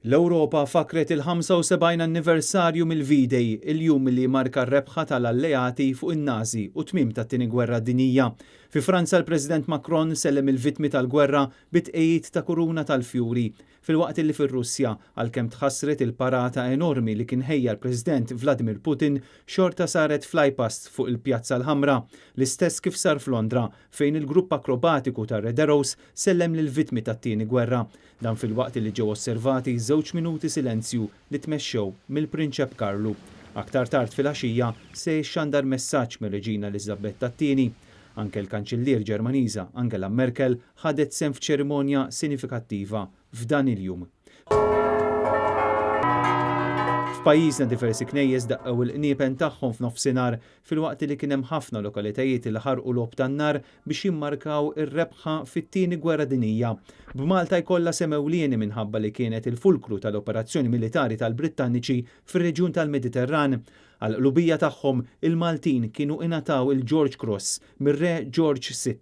L-Ewropa fakret il-75 anniversarju mill-V-Day, il-jum li marka r-rebħa tal-alleati fuq in-Nazi u tmiem tat-tieni gwerra dinjija. Fi Franza l-President Macron sellem il-vittmi tal-gwerra bitqejjed ta' kuruna tal-fjuri. Fil-waqt li fir-Russja għalkemm tħassret il-parata enormi li kien ħejja l-President Vladimir Putin xorta saret flypast fuq il-Pjazza l-Ħamra, l-istess kif sar f'Londra fejn il-grupp akrobatiku tar Red Arrows sellem lill-vittmi tat-tieni gwerra. Dan fil-waqt li ġew osservati 2 minuti silenzju li tmexxew mill-Prinċep Karlu. Aktar tard fil-għaxija se jxandar messaġġ mir-Reġina Eliżabetta II. Anke l-Kanċillier Ġermaniża Angela Merkel ħadet sehem f'ċerimonja sinifikattiva f'dan il-jum. F'pajjiżna diversi knejjes daqqew il-qniepen tagħhom f'nofsinhar filwaqt li kien hemm ħafna lokalitajiet li ħarqu lob tan-nar biex jimmarkaw ir-rebħa fit-tieni gwerra dinjija. B'Malta jkollha sem ewlieni minħabba li kienet il-fulkru tal-operazzjoni militari tal-Brittaniċi fir-reġjun tal-Mediterran. Għal-qlubija tagħhom il-Maltin kienu ingħataw il-George Cross mir-Re George VI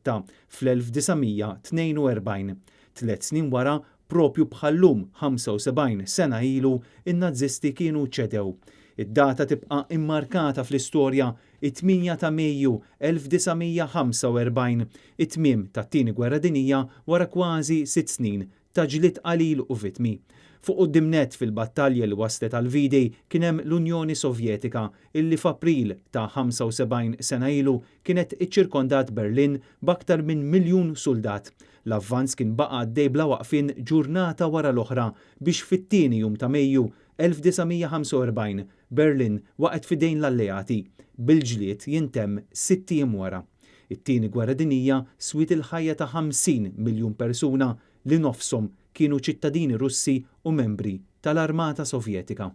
fl-1942. 3 snin wara, propju bħallum 75 sena ilu, in-Nazisti kienu ċedew. Id-data tibqa' immarkata fl-istorja it-8 ta' Mejju 1945, it-tmiem tat-tieni gwerra dinjija wara kważi 6 snin ta' ġlied qalil u vittmi. Fuq quddiem fil-battalja li waslet għal V-Day kien hemm l-Unjoni Sovjetika illi f'April ta' 75 sena ilu kienet iċċirkondat Berlin b'aktar minn 1 miljun soldat. L-avvanz kien baqa' għaddej bla waqfien ġurnata wara l-oħra biex fit-tieni jum ta' Mejju 1945 Berlin waqgħet f'idejn l-alleati. Bil-ġlied jintemm 6 ijiem wara. It-tieni gwerra dinjija swiet il-ħajja ta' 50 miljun persuna li nofshom kienu ċittadini Russi u membri tal-Armata Sovjetika.